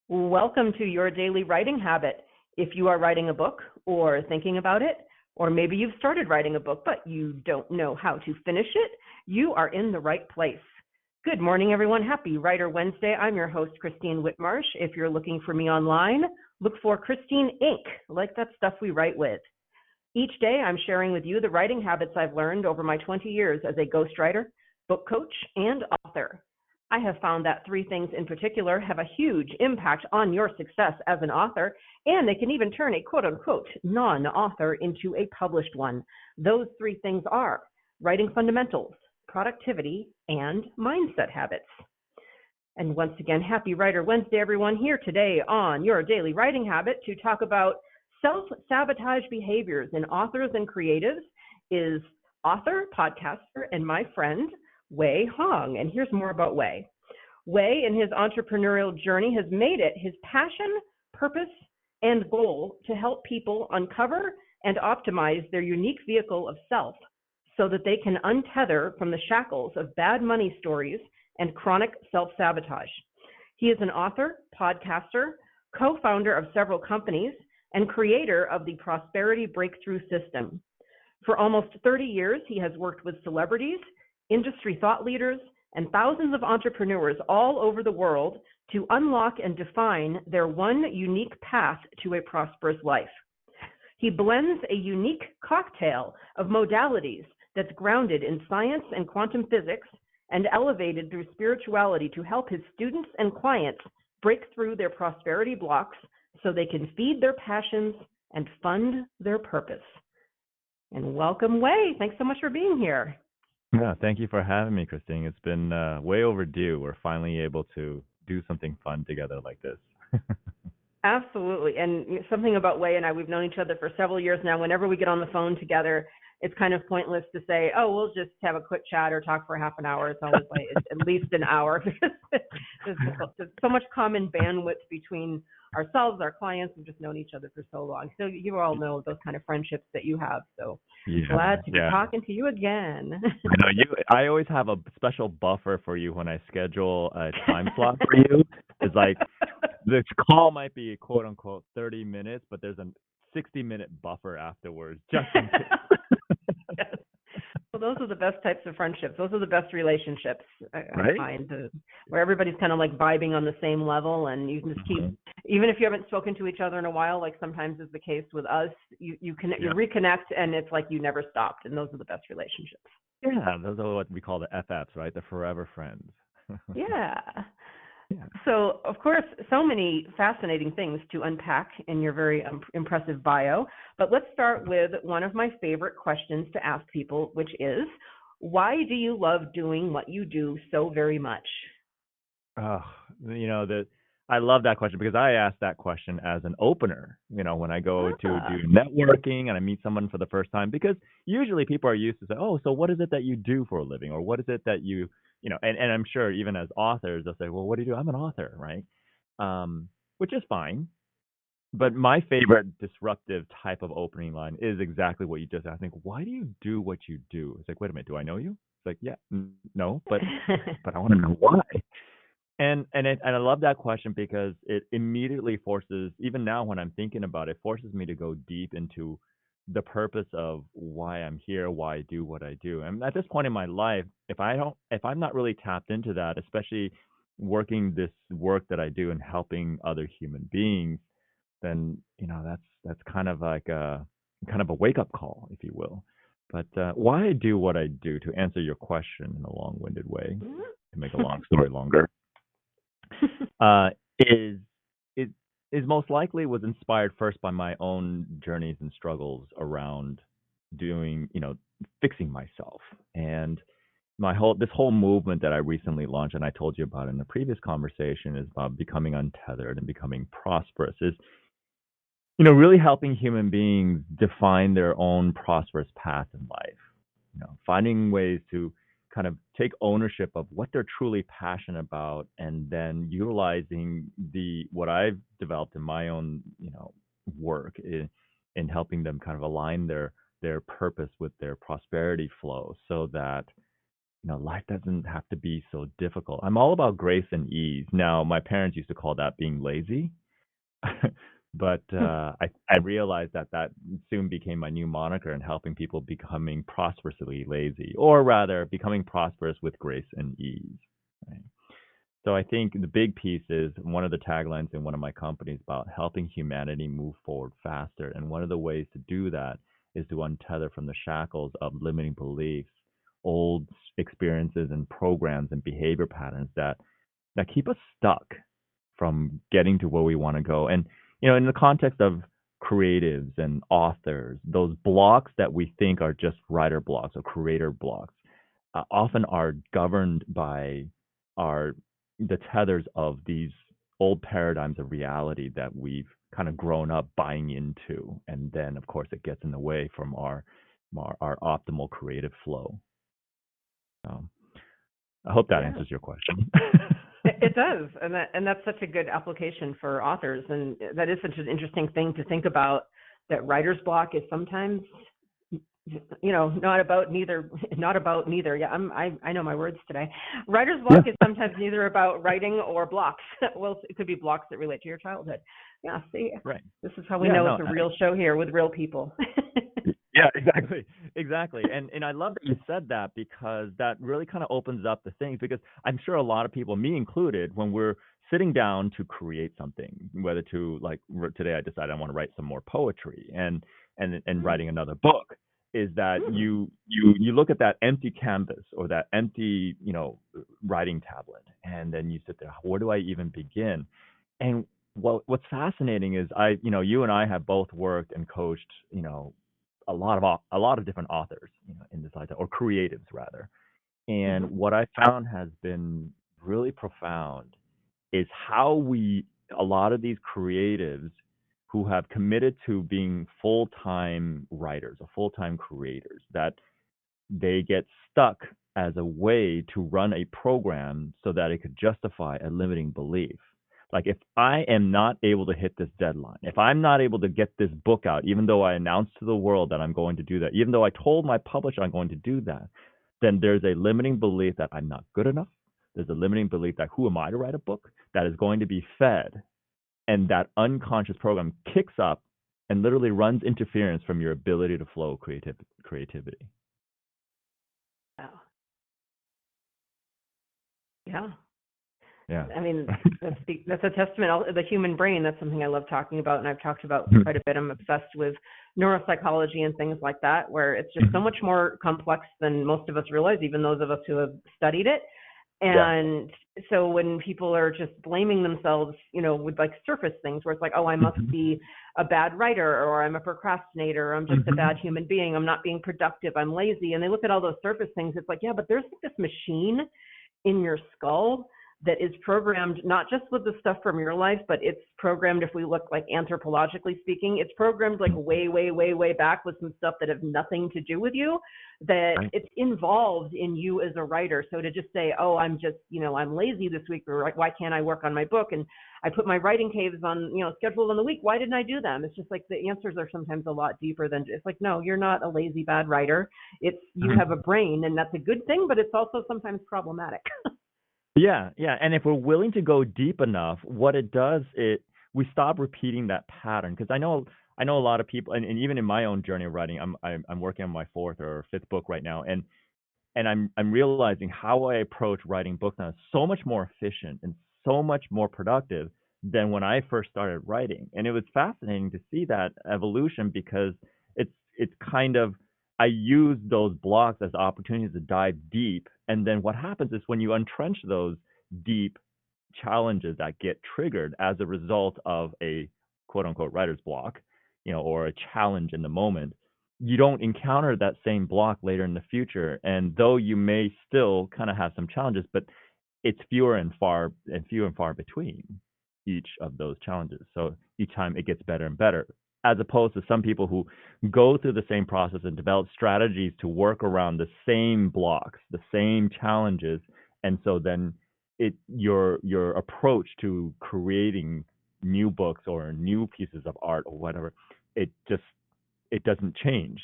Welcome to your daily writing habit. If you are writing a book or thinking about it, or maybe you've started writing a book but you don't know how to finish it, you are in the right place. Good morning, everyone. Happy Writer Wednesday. I'm your host, Christine Whitmarsh. If you're looking for me online, look for Christine Inc., like that stuff we write with. Each day, I'm sharing with you the writing habits I've learned over my 20 years as a ghostwriter, book coach, and author. I have found that three things in particular have a huge impact on your success as an author, and they can even turn a quote-unquote non-author into a published one. Those three things are writing fundamentals, productivity, and mindset habits. And once again, happy Writer Wednesday, everyone, here today on Your Daily Writing Habit to talk about self-sabotage behaviors in authors and creatives is author, podcaster, and my friend, Wei Houng. And here's more about Wei. Wei, in his entrepreneurial journey, has made it his passion, purpose, and goal to help people uncover and optimize their unique vehicle of self so that they can untether from the shackles of bad money stories and chronic self-sabotage. He is an author, podcaster, co-founder of several companies, and creator of the Prosperity Breakthrough System. For almost 30 years, he has worked with celebrities, industry thought leaders, and thousands of entrepreneurs all over the world to unlock and define their one unique path to a prosperous life. He blends a unique cocktail of modalities that's grounded in science and quantum physics and elevated through spirituality to help his students and clients break through their prosperity blocks so they can feed their passions and fund their purpose. And welcome, Wei. Thanks so much for being here. Yeah, thank you for having me, Christine. It's been way overdue. We're finally able to do something fun together like this. Absolutely. And something about Wei and I, we've known each other for several years now. Whenever we get on the phone together, it's kind of pointless to say, oh, we'll just have a quick chat or talk for half an hour. It's always like it's at least an hour. There's so much common bandwidth between ourselves, our clients. We've just known each other for so long. So you all know those kind of friendships that you have. So glad to be talking to you again. I always have a special buffer for you when I schedule a time slot for you. It's like this call might be quote unquote 30 minutes, but there's a 60-minute buffer afterwards just in case. Yes. Well, those are the best types of friendships. Those are the best relationships, I find, where everybody's kind of like vibing on the same level, and you can just keep, even if you haven't spoken to each other in a while, like sometimes is the case with us, you reconnect, and it's like you never stopped, and those are the best relationships. Yeah, those are what we call the FFs, right? The forever friends. Yeah. So, of course, so many fascinating things to unpack in your very impressive bio. But let's start with one of my favorite questions to ask people, which is, why do you love doing what you do so very much? I love that question because I ask that question as an opener, when I go to do networking and I meet someone for the first time, because usually people are used to say, oh, so what is it that you do for a living? Or what is it that you and I'm sure even as authors, they'll say, well, what do you do? I'm an author, right? Which is fine. But my favorite disruptive type of opening line is exactly what you just asked. I think, why do you do what you do? It's like, wait a minute, do I know you? It's like, yeah, no, but I want to know why. And I love that question because it immediately forces, even now when I'm thinking about it, forces me to go deep into the purpose of why I'm here, why I do what I do. And at this point in my life, if I'm not really tapped into that, especially working this work that I do and helping other human beings, then that's kind of like a wake up call, if you will. But why I do what I do, to answer your question in a long-winded way, to make a long story longer, is most likely was inspired first by my own journeys and struggles around doing, fixing myself. And this whole movement that I recently launched, and I told you about in the previous conversation, is about becoming untethered and becoming prosperous, is, really helping human beings define their own prosperous path in life, finding ways to kind of take ownership of what they're truly passionate about, and then utilizing what I've developed in my own work in helping them kind of align their purpose with their prosperity flow, so that life doesn't have to be so difficult. I'm all about grace and ease. Now, my parents used to call that being lazy, but I realized that that soon became my new moniker in helping people becoming prosperously lazy, or rather, becoming prosperous with grace and ease. Right? So I think the big piece is one of the taglines in one of my companies about helping humanity move forward faster. And one of the ways to do that is to untether from the shackles of limiting beliefs, old experiences and programs and behavior patterns that keep us stuck from getting to where we want to go. And in the context of creatives and authors, those blocks that we think are just writer blocks or creator blocks often are governed by our the tethers of these old paradigms of reality that we've kind of grown up buying into, and then of course it gets in the way from our optimal creative flow. Um, I hope that Yeah. answers your question. It does, and that's such a good application for authors, and that is such an interesting thing to think about. That writer's block is sometimes, not about neither. Yeah, I know my words today. Writer's block is sometimes neither about writing or blocks. Well, it could be blocks that relate to your childhood. Yeah, see, Right. this is how we know it's a real show here with real people. Yeah, exactly. And I love that you said that, because that really kind of opens up the things, because I'm sure a lot of people, me included, when we're sitting down to create something, whether to like today I decided I want to write some more poetry and writing another book, is that you look at that empty canvas or that empty, writing tablet, and then you sit there, where do I even begin? And what's fascinating is you and I have both worked and coached, a lot of different authors, in this lifetime, or creatives rather. And what I found has been really profound is how a lot of these creatives who have committed to being full-time writers or full-time creators, that they get stuck as a way to run a program so that it could justify a limiting belief. Like, if I am not able to hit this deadline, if I'm not able to get this book out, even though I announced to the world that I'm going to do that, even though I told my publisher I'm going to do that, then there's a limiting belief that I'm not good enough. There's a limiting belief that who am I to write a book that is going to be fed, and that unconscious program kicks up and literally runs interference from your ability to flow creativity. Wow. Yeah. Yeah. I mean, that's a testament. The human brain, that's something I love talking about, and I've talked about quite a bit. I'm obsessed with neuropsychology and things like that, where it's just so much more complex than most of us realize, even those of us who have studied it. And so when people are just blaming themselves, with like surface things where it's like, oh, I must be a bad writer, or I'm a procrastinator, or I'm just a bad human being, I'm not being productive, I'm lazy. And they look at all those surface things. It's like, yeah, but there's this machine in your skull that is programmed not just with the stuff from your life, but it's programmed, if we look like anthropologically speaking, it's programmed like way, way, way, way back with some stuff that has nothing to do with you, that it's involved in you as a writer. So to just say, oh, I'm just, I'm lazy this week, or like, why can't I work on my book? And I put my writing caves on, scheduled on the week. Why didn't I do them? It's just like the answers are sometimes a lot deeper than it's like, no, you're not a lazy bad writer. It's you have a brain, and that's a good thing, but it's also sometimes problematic. Yeah, and if we're willing to go deep enough, what it does, we stop repeating that pattern. Because I know a lot of people, and even in my own journey of writing, I'm working on my fourth or fifth book right now, and I'm realizing how I approach writing books now is so much more efficient and so much more productive than when I first started writing. And it was fascinating to see that evolution, because it's kind of, I use those blocks as opportunities to dive deep. And then what happens is when you entrench those deep challenges that get triggered as a result of a quote unquote writer's block, or a challenge in the moment, you don't encounter that same block later in the future. And though you may still kind of have some challenges, but it's fewer and far between each of those challenges. So each time it gets better and better, as opposed to some people who go through the same process and develop strategies to work around the same blocks, the same challenges. And so then your approach to creating new books or new pieces of art or whatever, it doesn't change.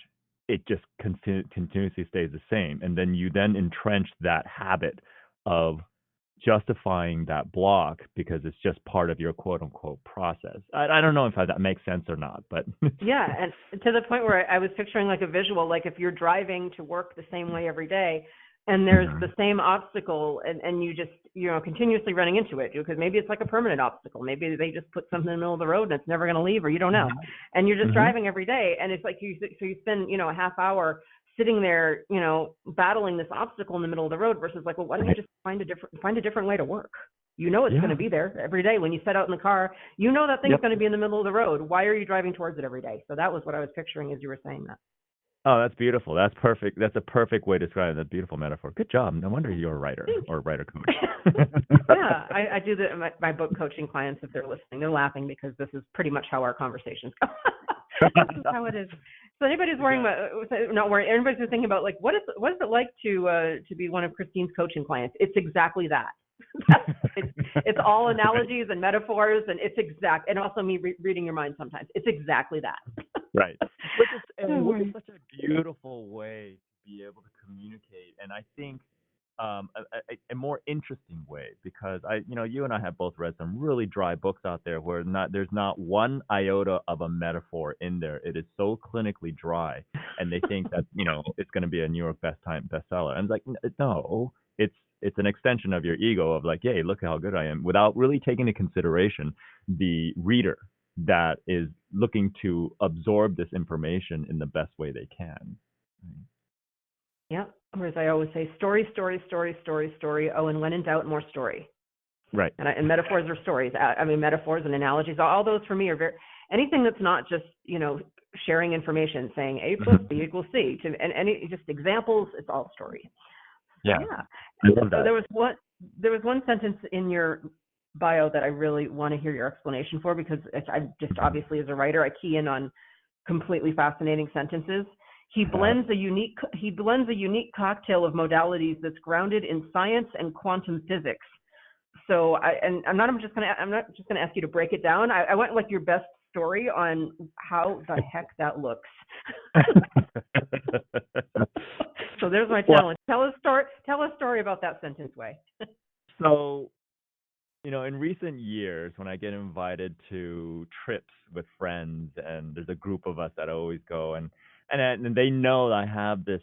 it just continuously stays the same. And then you then entrench that habit of justifying that block because it's just part of your quote unquote process. I don't know if that makes sense or not, but Yeah, and to the point where I was picturing like a visual, like if you're driving to work the same way every day and there's Mhm. the same obstacle and you just, continuously running into it, because maybe it's like a permanent obstacle. Maybe they just put something in the middle of the road and it's never going to leave, or you don't know. And you're just Mhm. driving every day and it's like so you spend, a half hour sitting there, battling this obstacle in the middle of the road versus like, well, why don't you Right. just find a different way to work? It's going to Yeah. be there every day when you set out in the car. That thing's Yep. going to be in the middle of the road. Why are you driving towards it every day? So that was what I was picturing as you were saying that. Oh, that's beautiful. That's perfect. That's a perfect way to describe it. That's a beautiful metaphor. Good job. No wonder you're a writer Thank or writer you. coach. Yeah, I do my book coaching clients, if they're listening, they're laughing because this is pretty much how our conversations go. This is how it is. So anybody's not worrying. Everybody's thinking about like what is it like to be one of Christine's coaching clients? It's exactly that. It's all analogies and metaphors, and it's exact. And also me reading your mind sometimes. It's exactly that. Right. Which is such a beautiful way to be able to communicate, and I think a more interesting way because you and I have both read some really dry books out there where there's not one iota of a metaphor in there. It is so clinically dry, and they think that it's going to be a New York bestseller. And it's like no, it's an extension of your ego of like, hey, look how good I am, without really taking into consideration the reader that is looking to absorb this information in the best way they can. Yeah. Or as I always say, story, story, story, story, story. Oh, and when in doubt, more story. Right. And metaphors are stories. I mean, metaphors and analogies. All those for me are anything that's not just sharing information, saying A plus B equals C, and any just examples. It's all story. Yeah. Yeah. I love that. There was one sentence in your bio that I really want to hear your explanation for, because I just obviously as a writer I key in on completely fascinating sentences. He blends a unique cocktail of modalities that's grounded in science and quantum physics. So I'm not just gonna ask you to break it down. I want like your best story on how the heck that looks. So there's my challenge. Tell a story about that sentence, Wei. So, in recent years, when I get invited to trips with friends, and there's a group of us that always go, and they know I have this,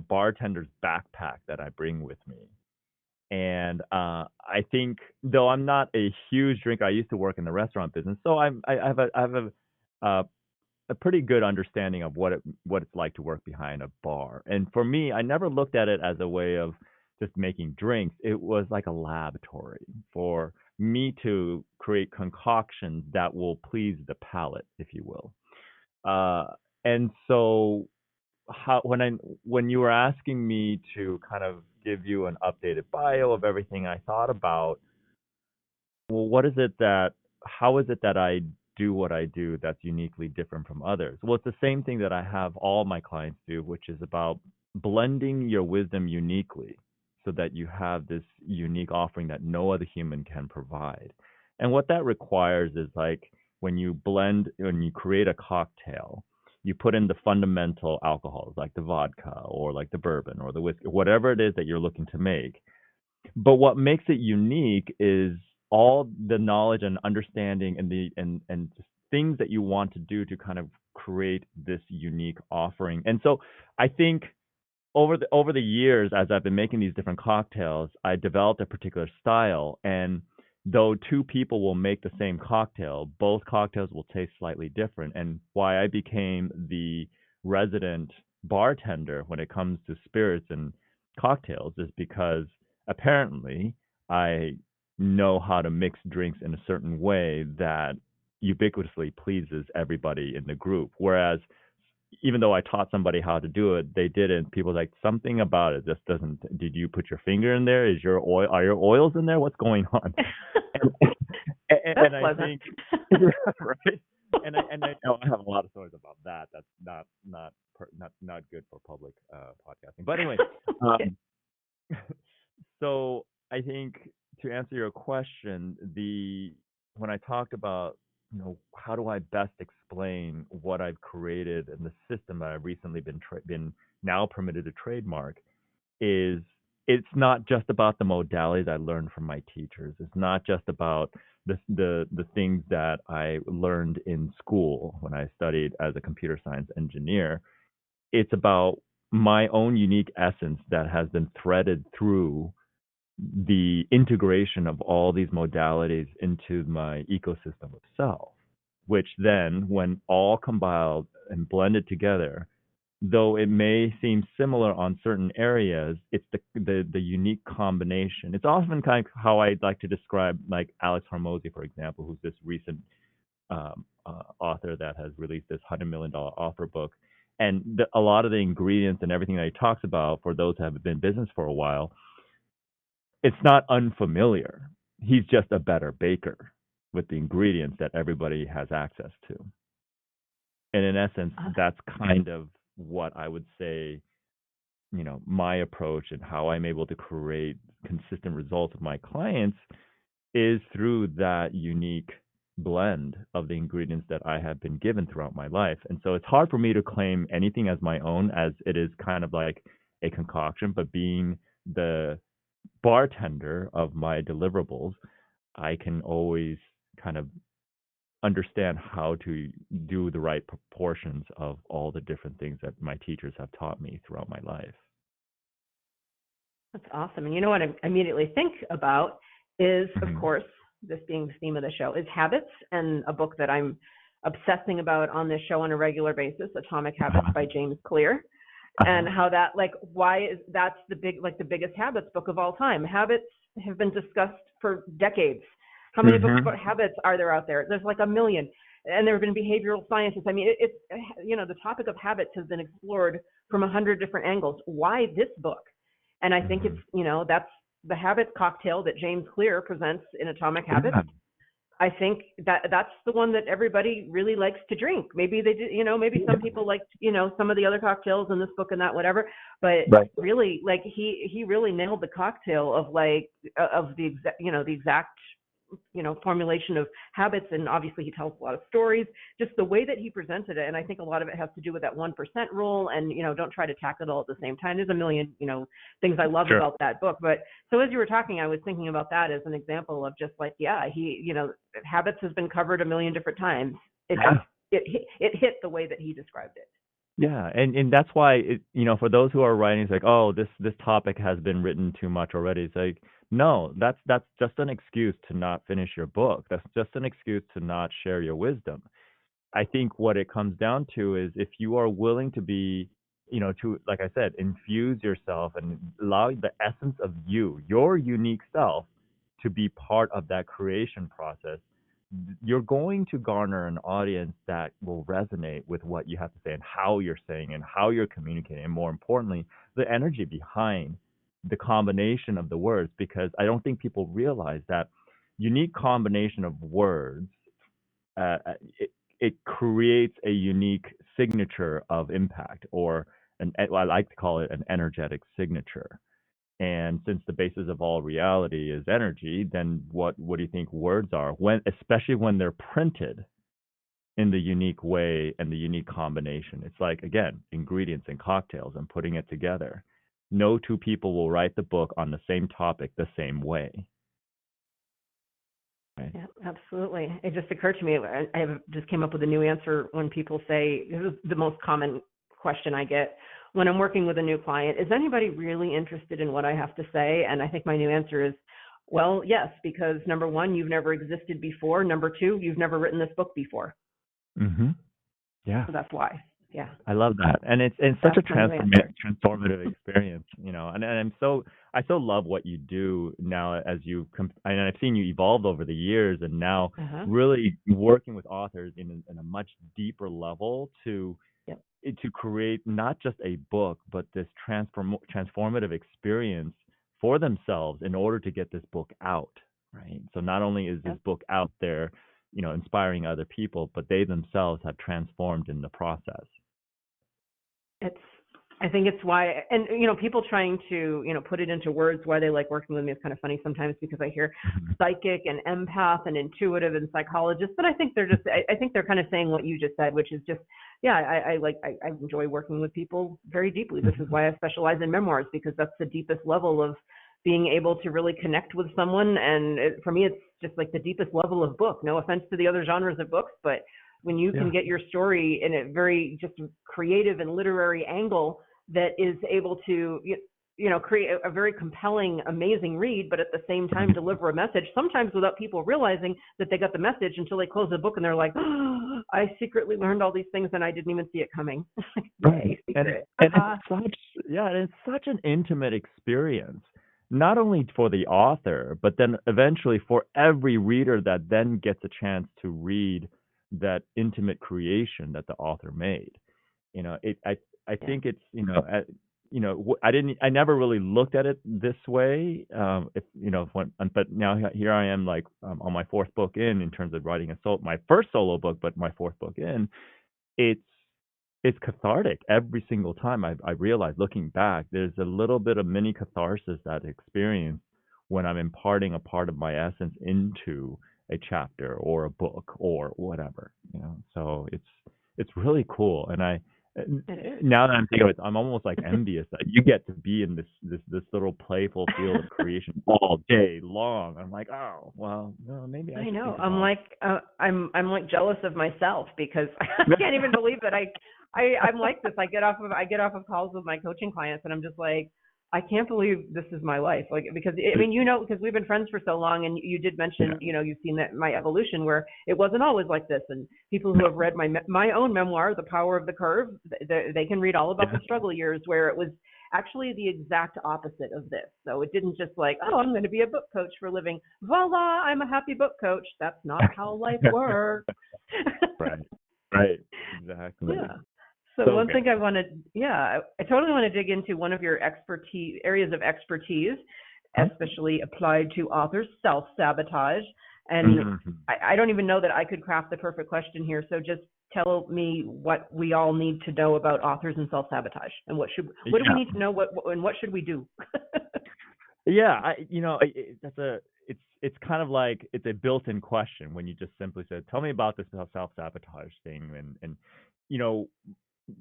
bartender's backpack that I bring with me. And I think, though I'm not a huge drinker, I used to work in the restaurant business, so I have a pretty good understanding of what it's like to work behind a bar. And for me, I never looked at it as a way of just making drinks. It was like a laboratory for me to create concoctions that will please the palate, if you will. Uh, and so when you were asking me to kind of give you an updated bio of everything I thought about, well, how is it that I do what I do that's uniquely different from others? Well, it's the same thing that I have all my clients do, which is about blending your wisdom uniquely so that you have this unique offering that no other human can provide. And what that requires is like when you create a cocktail, you put in the fundamental alcohols like the vodka or like the bourbon or the whiskey, whatever it is that you're looking to make. But what makes it unique is all the knowledge and understanding and just things that you want to do to kind of create this unique offering. And so I think over the years, as I've been making these different cocktails, I developed a particular style. And though two people will make the same cocktail, both cocktails will taste slightly different. And why I became the resident bartender when it comes to spirits and cocktails is because apparently I know how to mix drinks in a certain way that ubiquitously pleases everybody in the group. Whereas even though I taught somebody how to do it, they didn't. People were like, something about it just doesn't. Did you put your finger in there? Are your oils in there? What's going on? and I think right. And I know I have a lot of stories about that. That's not good for public podcasting. But anyway, so I think to answer your question, when I talked about how do I best explain what I've created and the system that I've recently been now permitted to trademark is it's not just about the modalities I learned from my teachers. It's not just about the things that I learned in school when I studied as a computer science engineer. It's about my own unique essence that has been threaded through the integration of all these modalities into my ecosystem of self, which then, when all compiled and blended together, though it may seem similar on certain areas, it's the unique combination. It's often kind of how I like to describe like Alex Hormozy, for example, who's this recent author that has released this $100 million offer book. And a lot of the ingredients and everything that he talks about, for those who have been in business for a while, it's not unfamiliar. He's just a better baker with the ingredients that everybody has access to. And in essence, that's kind of what I would say, my approach and how I'm able to create consistent results with my clients is through that unique blend of the ingredients that I have been given throughout my life. And so it's hard for me to claim anything as my own, as it is kind of like a concoction, but being the bartender of my deliverables, I can always kind of understand how to do the right proportions of all the different things that my teachers have taught me throughout my life. That's awesome. And you know what I immediately think about is, of Mhm. course, this being the theme of the show, is habits, and a book that I'm obsessing about on this show on a regular basis, Atomic Habits by James Clear. And how that, that's the biggest habits book of all time. Habits have been discussed for decades. How many books about habits are there out there? There's like a million. And there have been behavioral scientists. I mean, it's the topic of habits has been explored from 100 different angles. Why this book? And I think it's, that's the habits cocktail that James Clear presents in Atomic Habits. Yeah. I think that's the one that everybody really likes to drink. Maybe they do, maybe some people liked, some of the other cocktails in this book and that, whatever. But really, like he really nailed the cocktail of the exact formulation of habits. And obviously he tells a lot of stories, just the way that he presented it. And I think a lot of it has to do with that 1% rule, and, don't try to tackle it all at the same time. There's a million, things I love about that book. But so as you were talking, I was thinking about that as an example of just like, habits has been covered a million different times. It hit the way that he described it. Yeah, and that's why for those who are writing, it's like, oh, this topic has been written too much already. It's like, no, that's just an excuse to not finish your book. That's just an excuse to not share your wisdom. I think what it comes down to is if you are willing to be, to, like I said, infuse yourself and allow the essence of your unique self, to be part of that creation process, you're going to garner an audience that will resonate with what you have to say and how you're saying and how you're communicating, and more importantly, the energy behind the combination of the words, because I don't think people realize that unique combination of words, uh, it creates a unique signature of impact, or I like to call it an energetic signature. And since the basis of all reality is energy, then what do you think words are? Especially when they're printed in the unique way and the unique combination. It's like, again, ingredients and cocktails and putting it together. No two people will write the book on the same topic the same way. Right? Yeah, absolutely. It just occurred to me, just came up with a new answer when people say, this is the most common question I get when I'm working with a new client: is anybody really interested in what I have to say? And I think my new answer is, well, yes, because number one, you've never existed before. Number two, you've never written this book before. Yeah. So that's why. Yeah. I love that. And it's such a transformative experience, and I so love what you do now, as and I've seen you evolve over the years, and now really working with authors in a much deeper level to create not just a book, but this transformative experience for themselves in order to get this book out, right? So not only is this book out there, inspiring other people, but they themselves have transformed in the process. I think it's why, and people trying to, put it into words why they like working with me is kind of funny sometimes because I hear Mhm. psychic and empath and intuitive and psychologist, but I think they're just, I think they're kind of saying what you just said, which is just, yeah, I enjoy working with people very deeply. This is Mhm. why I specialize in memoirs because that's the deepest level of being able to really connect with someone. And for me, it's just like the deepest level of book. No offense to the other genres of books, but when you can Yeah. get your story in a very just creative and literary angle that is able to create a very compelling, amazing read, but at the same time Mhm. deliver a message, sometimes without people realizing that they got the message until they close the book and they're like, oh, I secretly learned all these things and I didn't even see it coming. Right. Yay, secret. And it's such, yeah, and it's such an intimate experience, not only for the author, but then eventually for every reader that then gets a chance to read that intimate creation that the author made. I Yeah. think it's, I never really looked at it this way. If but now here I am, like, on my fourth book in terms of writing my first solo book, but my fourth book in. It's it's cathartic every single time. I realize, looking back, there's a little bit of mini catharsis that I experience when I'm imparting a part of my essence into a chapter or a book or whatever. So it's really cool, and It is. now that I'm thinking of it, I'm almost like envious that you get to be in this little playful field of creation all day long. I'm like, oh well, no, maybe I I should know. think about I'm like jealous of myself because I it. can't even believe that I'm like this. I get off of calls with my coaching clients and I'm just like, I can't believe this is my life. Like, because I mean, because we've been friends for so long and you did mention, Yeah. you've seen that my evolution where it wasn't always like this. And people who have read my own memoir, The Power of the Curve, they can read all about Yeah. the struggle years where it was actually the exact opposite of this. So it didn't just like, oh, I'm going to be a book coach for a living. Voila, I'm a happy book coach. That's not how life works. Right. Right. Exactly. Yeah. So So one good. thing I want to, yeah, I totally want to dig into one of your areas of expertise, Huh? especially applied to authors, self-sabotage. And Mhm. I don't even know that I could craft the perfect question here. So just tell me what we all need to know about authors and self-sabotage, and what do we Yeah. need to know? And what should we do? Yeah. That's it's kind of like it's a built-in question when you just simply said, "Tell me about this self-sabotage thing," and you know,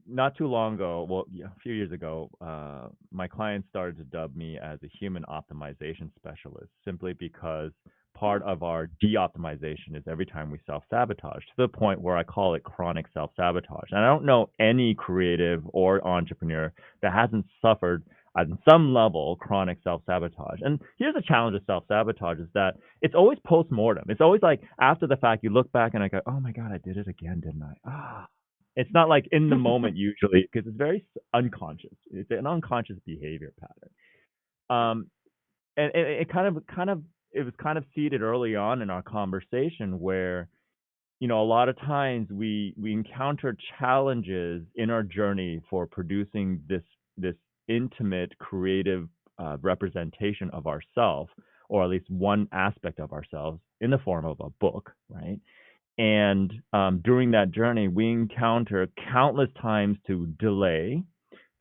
not too long ago, well, yeah, a few years ago, my clients started to dub me as a human optimization specialist simply because part of our de-optimization is every time we self-sabotage, to the point where I call it chronic self-sabotage. And I don't know any creative or entrepreneur that hasn't suffered at some level chronic self-sabotage. And here's the challenge of self-sabotage is that it's always post-mortem. It's always like after the fact, you look back and I go, oh my God, I did it again, didn't I? It's not like in the moment usually because it's very unconscious. It's an unconscious behavior pattern. Um, and it it was kind of seeded early on in our conversation where a lot of times we encounter challenges in our journey for producing this intimate creative representation of ourselves, or at least one aspect of ourselves in the form of a book, right? And during that journey, we encounter countless times to delay,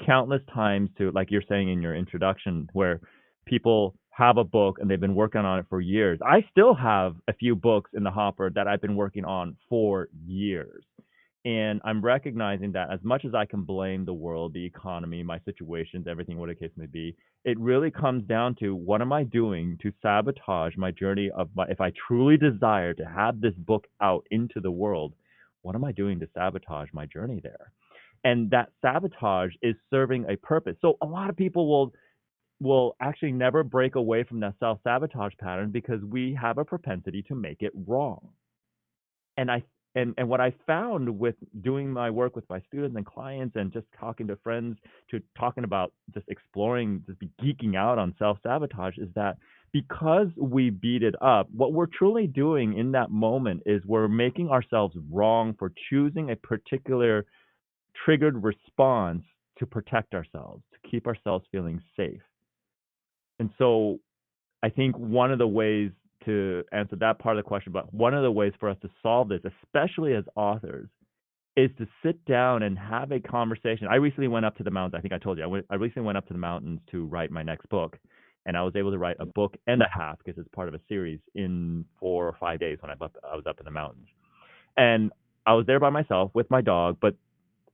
countless times to, like you're saying in your introduction, where people have a book and they've been working on it for years. I still have a few books in the hopper that I've been working on for years. And I'm recognizing that as much as I can blame the world, the economy, my situations, everything, what the case may be, it really comes down to what am I doing to sabotage my journey if I truly desire to have this book out into the world, what am I doing to sabotage my journey there? And that sabotage is serving a purpose. So a lot of people will actually never break away from that self-sabotage pattern because we have a propensity to make it wrong. And what I found with doing my work with my students and clients and just talking to friends, to talking about just exploring, just be geeking out on self-sabotage, is that because we beat it up, what we're truly doing in that moment is we're making ourselves wrong for choosing a particular triggered response to protect ourselves, to keep ourselves feeling safe. And so I think one of the ways to answer that part of the question, but one of the ways for us to solve this, especially as authors, is to sit down and have a conversation. I recently went up to the mountains. I think I told you I recently went up to the mountains to write my next book, and I was able to write a book and a half because it's part of a series in 4 or 5 days when I was up in the mountains. And I was there by myself with my dog, but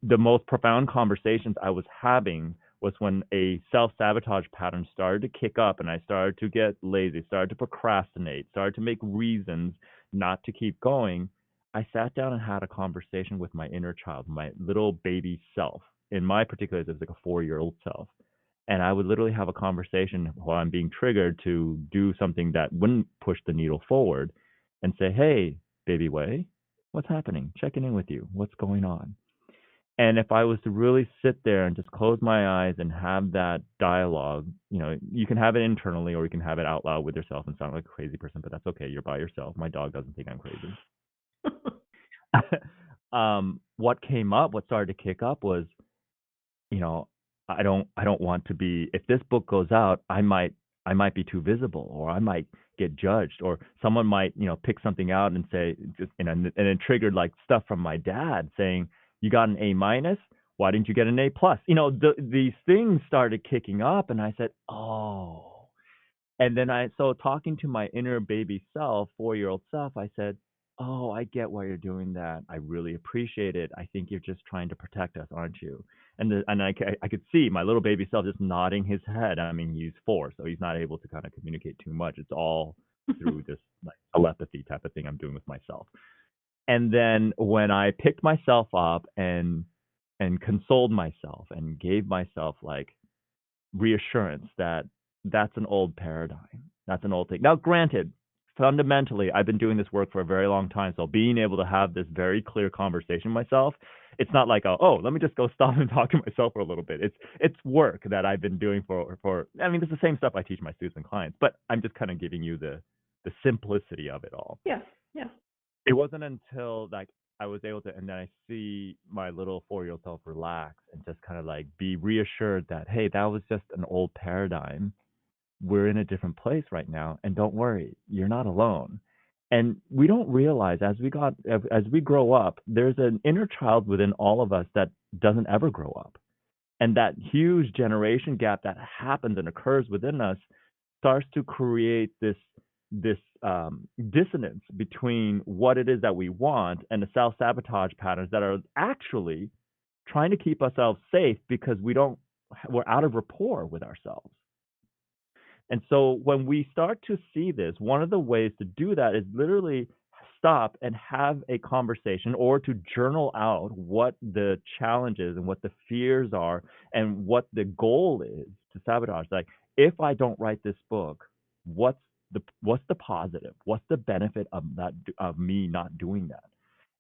the most profound conversations I was having was when a self-sabotage pattern started to kick up and I started to get lazy, started to procrastinate, started to make reasons not to keep going. I sat down and had a conversation with my inner child, my little baby self. In my particular case, it was like a 4-year-old self. And I would literally have a conversation while I'm being triggered to do something that wouldn't push the needle forward and say, hey, baby Wei, what's happening? Checking in with you. What's going on? And if I was to really sit there and just close my eyes and have that dialogue, you can have it internally or you can have it out loud with yourself and sound like a crazy person, but that's okay. You're by yourself. My dog doesn't think I'm crazy. What started to kick up was, you know, I don't want to be, if this book goes out, I might be too visible or I might get judged or someone might, pick something out and say just and it triggered like stuff from my dad saying, you got an A-, why didn't you get an A+? These things started kicking up and I said, oh. And then so talking to my inner baby self, 4-year-old self, I said, oh, I get why you're doing that. I really appreciate it. I think you're just trying to protect us, aren't you? And I could see my little baby self just nodding his head. I mean, he's 4, so he's not able to kind of communicate too much. It's all through this like telepathy type of thing I'm doing with myself. And then when I picked myself up and consoled myself and gave myself like reassurance that that's an old paradigm. That's an old thing. Now, granted, fundamentally, I've been doing this work for a very long time. So being able to have this very clear conversation myself, it's not like, let me just go stop and talk to myself for a little bit. It's work that I've been doing for. I mean, it's the same stuff I teach my students and clients, but I'm just kind of giving you the simplicity of it all. Yeah, yeah. It wasn't until like I was able to, and then I see my little 4-year-old self relax and just kind of like be reassured that, hey, that was just an old paradigm. We're in a different place right now, and don't worry, you're not alone. And we don't realize as we grow up, there's an inner child within all of us that doesn't ever grow up, and that huge generation gap that happens and occurs within us starts to create this dissonance between what it is that we want and the self-sabotage patterns that are actually trying to keep ourselves safe because we're out of rapport with ourselves. And so when we start to see this, one of the ways to do that is literally stop and have a conversation or to journal out what the challenges and what the fears are and what the goal is to sabotage. Like, if I don't write this book, what's the positive? What's the benefit of me not doing that?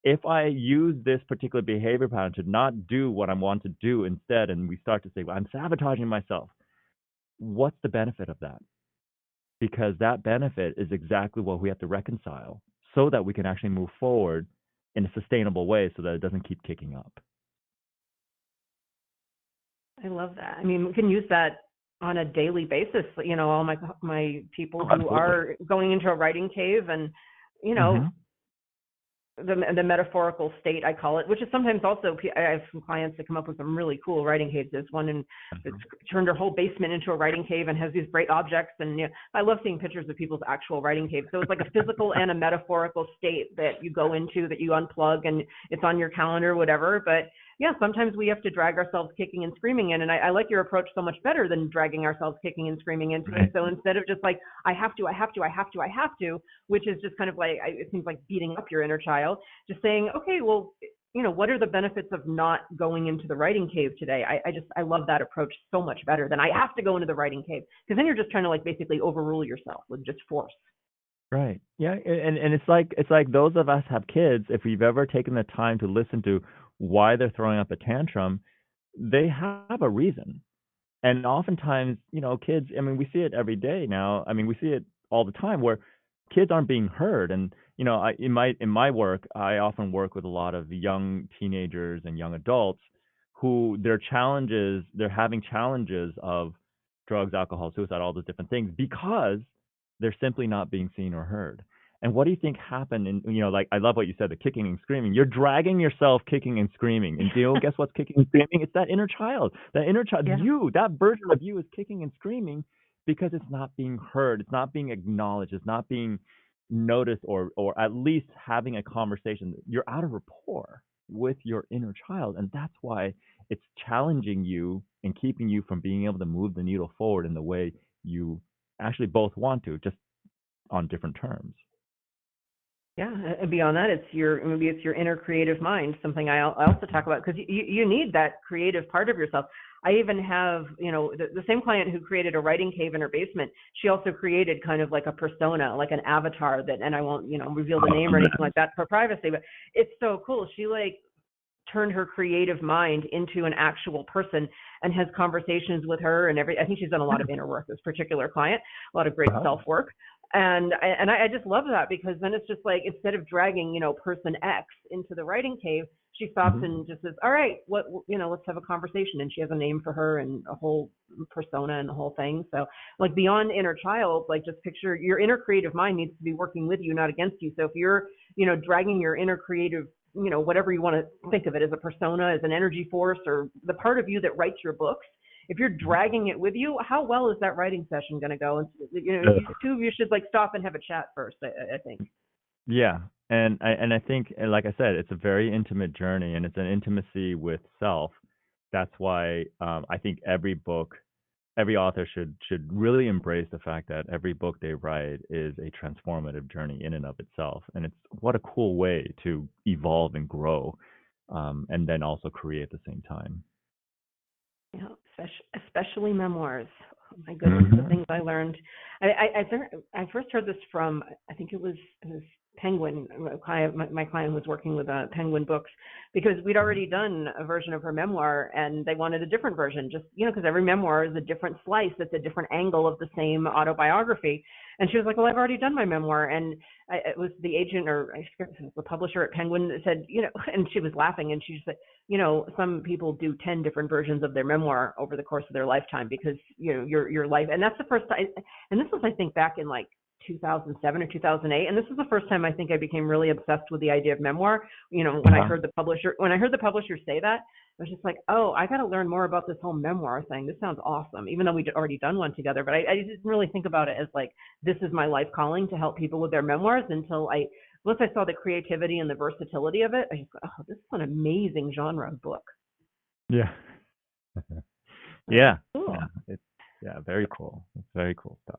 If I use this particular behavior pattern to not do what I want to do instead, and we start to say, well, I'm sabotaging myself, what's the benefit of that? Because that benefit is exactly what we have to reconcile so that we can actually move forward in a sustainable way so that it doesn't keep kicking up. I love that. I mean, we can use that on a daily basis. All my people who are going into a writing cave and, the metaphorical state, I call it, which is sometimes also, I have some clients that come up with some really cool writing caves. There's one that's turned her whole basement into a writing cave and has these great objects. And I love seeing pictures of people's actual writing caves. So it's like a physical and a metaphorical state that you go into, that you unplug, and it's on your calendar, whatever. But yeah, sometimes we have to drag ourselves kicking and screaming in. And I like your approach so much better than dragging ourselves kicking and screaming into it. So instead of just like, I have to, which is just kind of like, it seems like beating up your inner child, just saying, okay, well, what are the benefits of not going into the writing cave today? I love that approach so much better than I have to go into the writing cave, because then you're just trying to like basically overrule yourself with just force. Right. Yeah. And it's like those of us have kids, if we've ever taken the time to listen to why they're throwing up a tantrum, they have a reason. And oftentimes, kids, I mean, we see it every day now. I mean, we see it all the time where kids aren't being heard. And, in my work, I often work with a lot of young teenagers and young adults who they're having challenges of drugs, alcohol, suicide, all those different things because they're simply not being seen or heard. And what do you think happened? And like I love what you said, the kicking and screaming. You're dragging yourself kicking and screaming. And guess what's kicking and screaming? It's that inner child. That inner child, Yeah. that version of you is kicking and screaming because it's not being heard. It's not being acknowledged. It's not being noticed or at least having a conversation. You're out of rapport with your inner child. And that's why it's challenging you and keeping you from being able to move the needle forward in the way you actually both want to, just on different terms. Yeah, and beyond that, maybe it's your inner creative mind, something I also talk about, because you need that creative part of yourself. I even have, the same client who created a writing cave in her basement. She also created kind of like a persona, like an avatar and I won't, reveal the name or anything like that for privacy, but it's so cool. She turned her creative mind into an actual person and has conversations with her and I think she's done a lot of inner work, this particular client, a lot of great self-work. And I just love that, because then it's just like, instead of dragging, person X into the writing cave, she stops and just says, all right, let's have a conversation. And she has a name for her and a whole persona and the whole thing. So like, beyond inner child, like, just picture your inner creative mind needs to be working with you, not against you. So if you're, dragging your inner creative, whatever you want to think of it, as a persona, as an energy force, or the part of you that writes your books, if you're dragging it with you, how well is that writing session going to go? And you two of you should stop and have a chat first, I think. Yeah. And I think, like I said, it's a very intimate journey, and it's an intimacy with self. That's why I think every author should really embrace the fact that every book they write is a transformative journey in and of itself. And it's what a cool way to evolve and grow, and then also create at the same time. Yeah, especially memoirs. Oh my goodness, the things I learned. I first heard this from, I think it was Penguin. My client was working with Penguin Books, because we'd already done a version of her memoir, and they wanted a different version, just because every memoir is a different slice. It's a different angle of the same autobiography. And she was like, well, I've already done my memoir. And it was the agent, or I forget, the publisher at Penguin, that said, and she was laughing, and she said, some people do 10 different versions of their memoir over the course of their lifetime, because, your life. And that's the first time. And this was, I think, back in 2007 or 2008. And this was the first time I think I became really obsessed with the idea of memoir. When I heard the publisher say that, I was just like, oh, I got to learn more about this whole memoir thing. This sounds awesome, even though we'd already done one together. But I didn't really think about it as this is my life calling to help people with their memoirs, until once I saw the creativity and the versatility of it. I just thought, oh, this is an amazing genre of book. Yeah. Yeah. Cool. It's very cool. It's very cool stuff.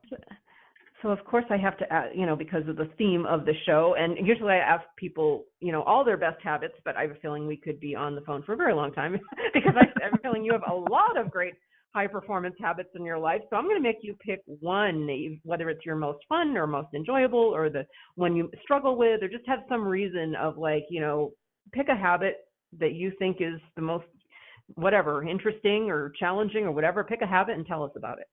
So of course I have to ask, because of the theme of the show, and usually I ask people, all their best habits, but I have a feeling we could be on the phone for a very long time because I have a feeling you have a lot of great high performance habits in your life. So I'm going to make you pick one, whether it's your most fun or most enjoyable, or the one you struggle with, or just have some reason of pick a habit that you think is the most, whatever, interesting or challenging or whatever. Pick a habit and tell us about it.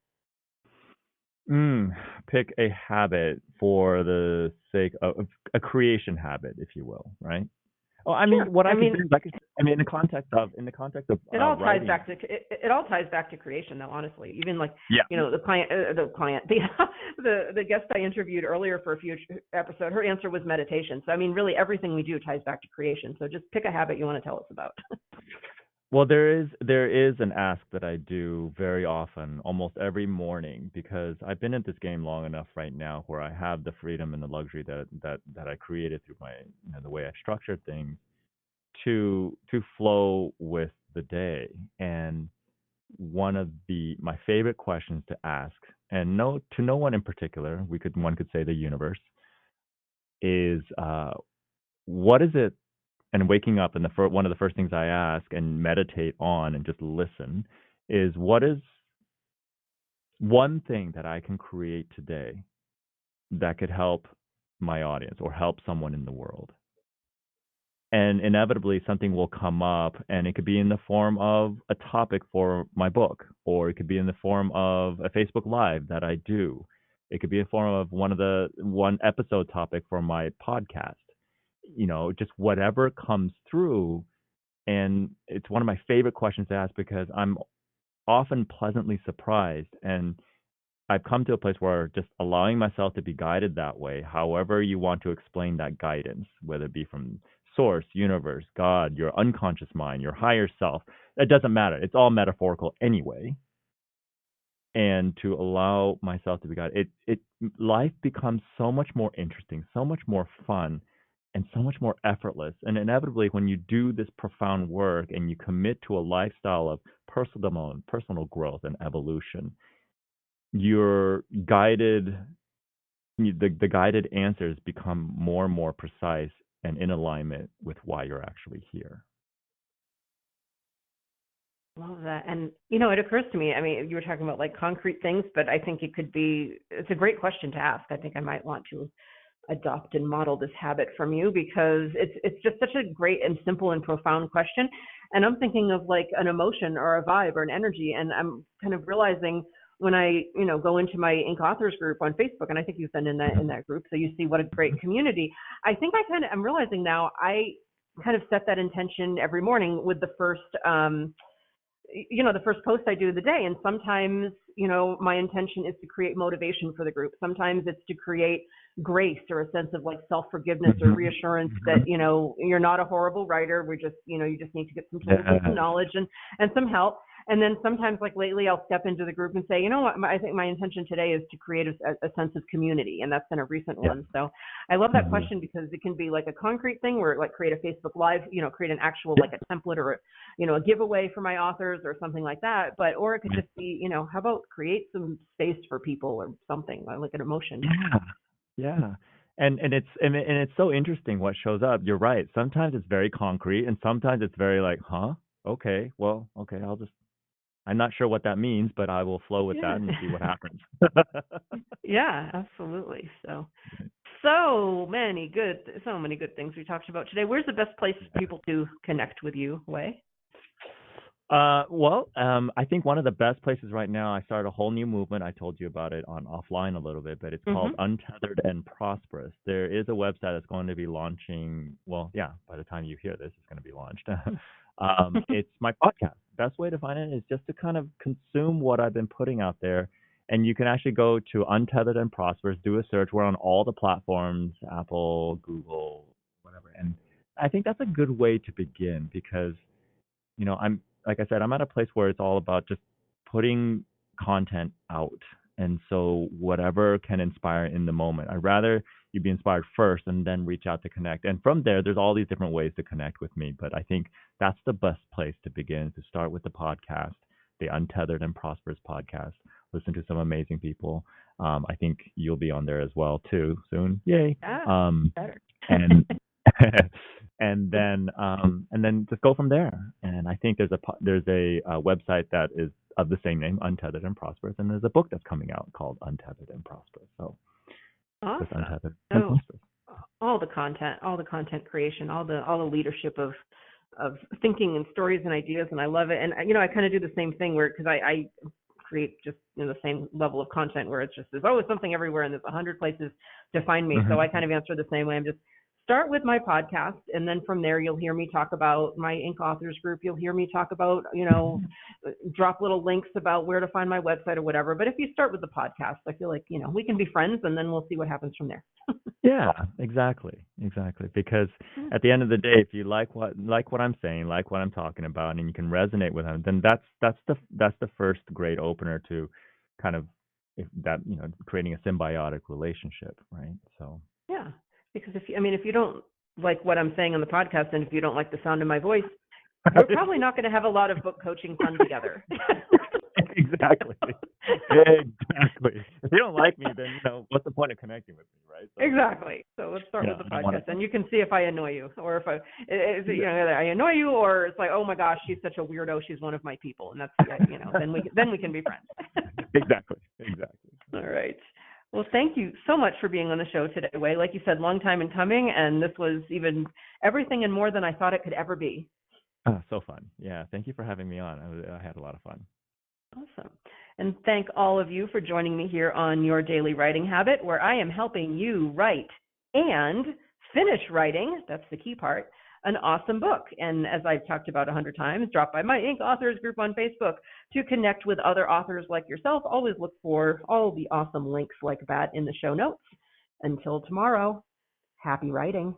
Pick a habit for the sake of a creation habit, if you will, right? Oh, I mean, what I mean, in the context of it all ties writing. back to it all ties back to creation, though. Honestly, even the guest I interviewed earlier for a future episode, her answer was meditation. So I mean, really, everything we do ties back to creation. So just pick a habit you want to tell us about. Well, there is an ask that I do very often, almost every morning, because I've been at this game long enough right now where I have the freedom and the luxury that I created through my the way I structured things to flow with the day. And one of my favorite questions to ask, and to no one in particular, one could say the universe, is what is it? And waking up, and one of the first things I ask and meditate on and just listen is, what is one thing that I can create today that could help my audience or help someone in the world? And inevitably something will come up, and it could be in the form of a topic for my book, or it could be in the form of a Facebook Live that I do. It could be in the form of one episode topic for my podcast. Just whatever comes through. And it's one of my favorite questions to ask, because I'm often pleasantly surprised. And I've come to a place where just allowing myself to be guided that way, however you want to explain that guidance, whether it be from source, universe, God, your unconscious mind, your higher self, it doesn't matter. It's all metaphorical anyway. And to allow myself to be guided, life becomes so much more interesting, so much more fun, and so much more effortless. And inevitably, when you do this profound work and you commit to a lifestyle of personal development, personal growth, and evolution, you're guided. The guided answers become more and more precise and in alignment with why you're actually here. Love that. And, it occurs to me, I mean, you were talking about like concrete things, but I think it's a great question to ask. I think I might want to adopt and model this habit from you, because it's just such a great and simple and profound question. And I'm thinking of like an emotion or a vibe or an energy. And I'm kind of realizing when I, go into my Ink Authors group on Facebook, and I think you've been in that group, so you see what a great community. I think I'm realizing now I kind of set that intention every morning with the first the first post I do of the day. And sometimes, my intention is to create motivation for the group. Sometimes it's to create grace or a sense of like self-forgiveness or reassurance that, you're not a horrible writer. We're just, you just need to get some tools and some knowledge and some help. And then sometimes, like lately, I'll step into the group and say, you know what, I think my intention today is to create a sense of community. And that's been a recent one. So I love that question, because it can be like a concrete thing where like create a Facebook Live, create an actual like a template or a giveaway for my authors or something like that. Or it could just be, how about create some space for people or something like an emotion. Yeah. And it's so interesting what shows up. You're right. Sometimes it's very concrete, and sometimes it's very like, okay, well, okay, I'm not sure what that means, but I will flow with that and see what happens. Yeah, absolutely. So many good things we talked about today. Where's the best place for people to connect with you, Wei? I think one of the best places right now, I started a whole new movement. I told you about it on offline a little bit, but it's called Untethered and Prosperous. There is a website that's going to be launching. Well, yeah, by the time you hear this, it's going to be launched. It's my podcast. Best way to find it is just to kind of consume what I've been putting out there. And you can actually go to Untethered and Prosperous, do a search. We're on all the platforms, Apple, Google, whatever. And I think that's a good way to begin, because, like I said, I'm at a place where it's all about just putting content out. And so whatever can inspire in the moment. I'd rather you be inspired first and then reach out to connect. And from there's all these different ways to connect with me. But I think that's the best place to begin, to start with the podcast, the Untethered and Prosperous podcast. Listen to some amazing people. I think you'll be on there as well too soon. Yay. Better. And and then just go from there. And I think there's a website that is of the same name, Untethered and Prosperous, and there's a book that's coming out called Untethered and Prosperous. So awesome. Untethered and Prosperous. All the content creation, all the leadership of thinking and stories and ideas, and I love it. And I kind of do the same thing where, because I create just the same level of content where it's just there's always something everywhere and there's 100 places to find me. So I kind of answer the same way. I'm just start with my podcast, and then from there you'll hear me talk about my Ink Authors group. You'll hear me talk about, drop little links about where to find my website or whatever. But if you start with the podcast, I feel like, we can be friends, and then we'll see what happens from there. Yeah, exactly. Because at the end of the day, if you like what I'm saying, like what I'm talking about, and you can resonate with them, then that's the first great opener to kind of creating a symbiotic relationship, right? So yeah. Because if you don't like what I'm saying on the podcast, and if you don't like the sound of my voice, we're probably not going to have a lot of book coaching fun together. Exactly. If you don't like me, then what's the point of connecting with me, right? So, exactly. So let's start with the podcast, and you can see if I annoy you, or if either I annoy you, or it's like, oh my gosh, she's such a weirdo, she's one of my people, and that's then we can be friends. Exactly. All right. Well, thank you so much for being on the show today, Wei. Like you said, long time in coming, and this was even everything and more than I thought it could ever be. So fun. Yeah, thank you for having me on. I had a lot of fun. Awesome. And thank all of you for joining me here on Your Daily Writing Habit, where I am helping you write and finish writing. That's the key part. an awesome book. And as I've talked about 100 times, drop by my Inc. Authors group on Facebook to connect with other authors like yourself. Always look for all the awesome links like that in the show notes. Until tomorrow, happy writing.